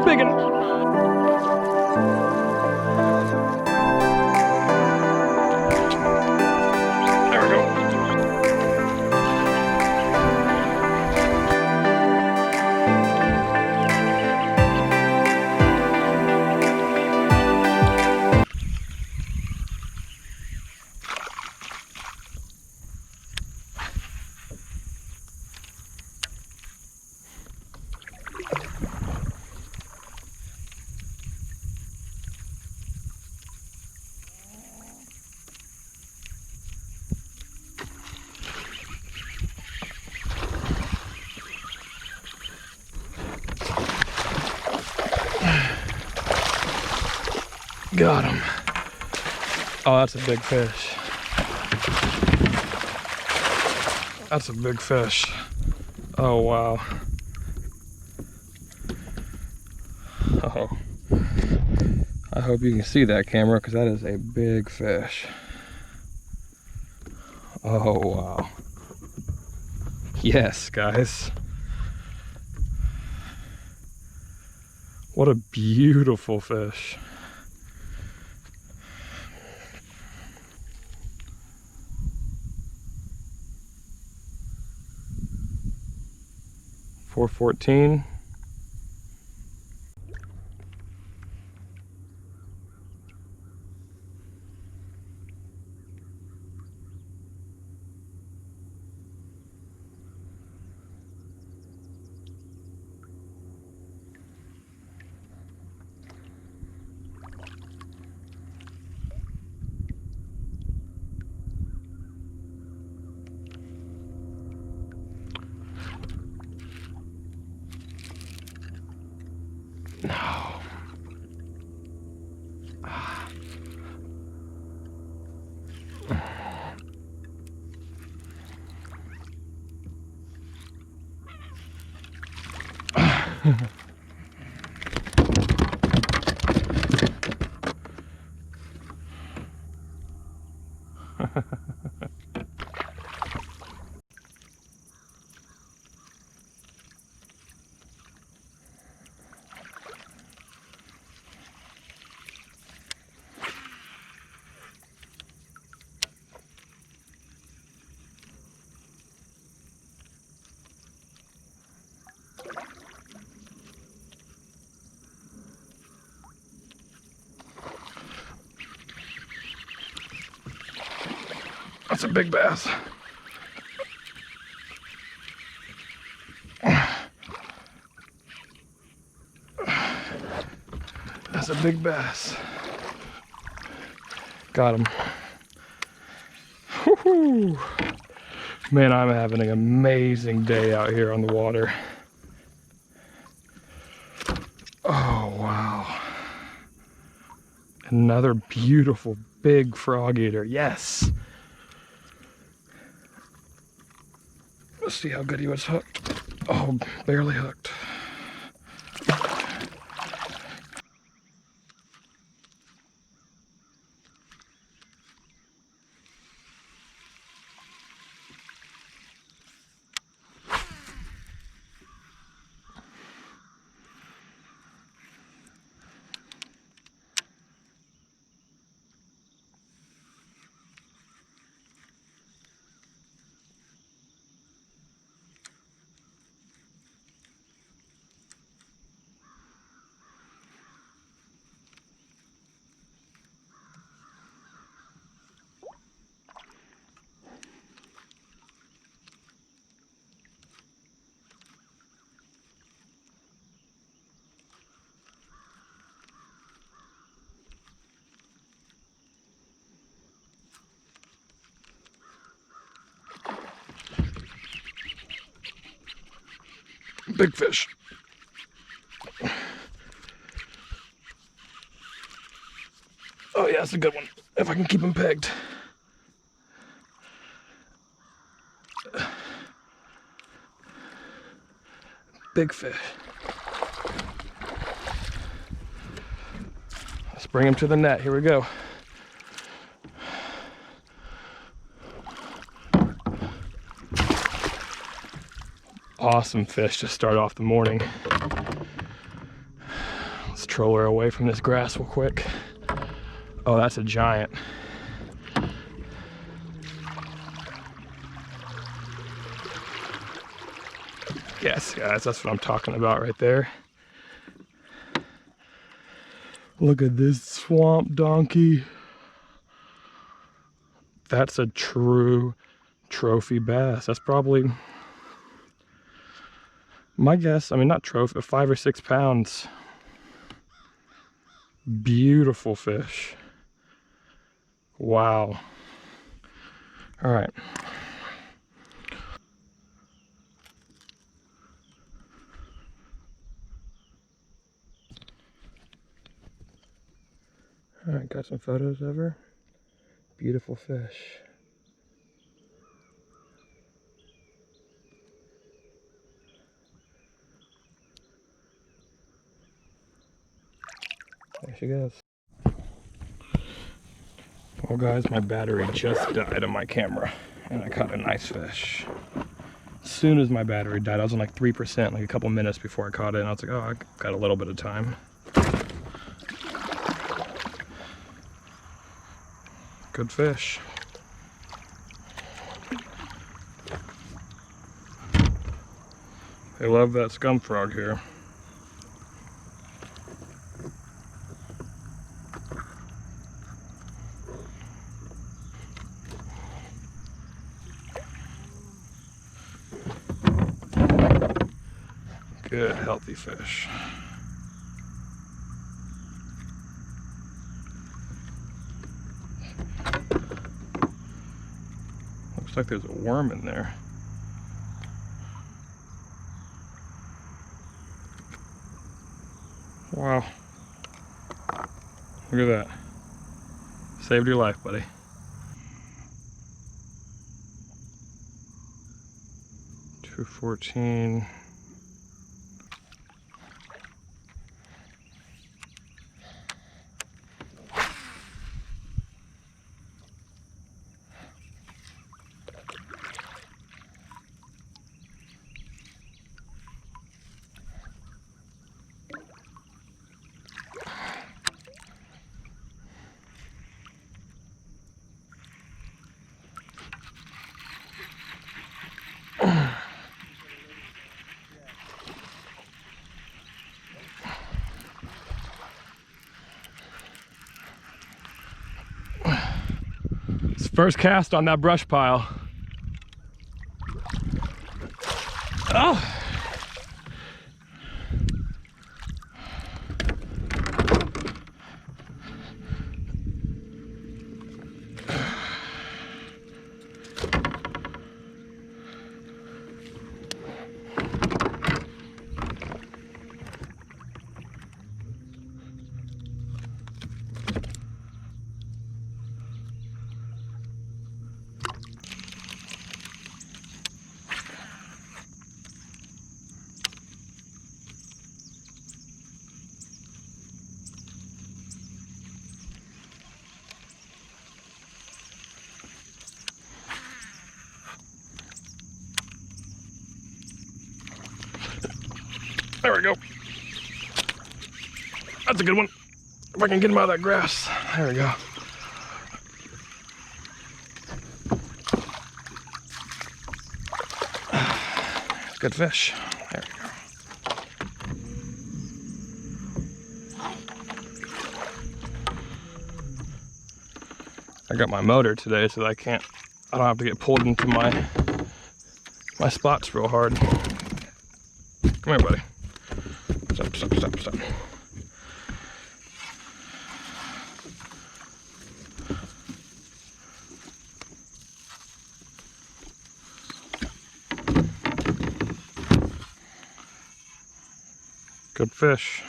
big one. There we go. Got him. Oh, that's a big fish. That's a big fish. Oh, wow. Oh. I hope you can see that, camera, because that is a big fish. Oh, wow. Yes, guys. What a beautiful fish. $4.14. No. That's a big bass. That's a big bass. Got him. Woo-hoo. Man, I'm having an amazing day out here on the water. Oh, wow. Another beautiful big frog eater. Yes. Let's see how good he was hooked. Oh, barely hooked. Big fish. Oh yeah, that's a good one. If I can keep him pegged. Big fish. Let's bring him to the net. Here we go. Awesome fish to start off the morning. controller away from this grass real quick. Oh, that's a giant. Yes, guys, that's what I'm talking about right there. Look at this swamp donkey. That's a true trophy bass. That's probably, my guess, I mean, not trophy, but 5 or 6 pounds. Beautiful fish. Wow. All right. All right, got some photos of her. Beautiful fish. There she goes. Well guys, my battery just died on my camera and I caught a nice fish. As soon as my battery died, I was on like 3%, like a couple minutes before I caught it, and I was like, oh, I got a little bit of time. Good fish. They love that scum frog here. Good, healthy fish. Looks like there's a worm in there. Wow. Look at that. Saved your life, buddy. $2.14. First cast on that brush pile. Oh! There we go. That's a good one. If I can get him out of that grass. There we go. Good fish. There we go. I got my motor today so that I don't have to get pulled into my spots real hard. Come here, buddy. Stop. Good fish.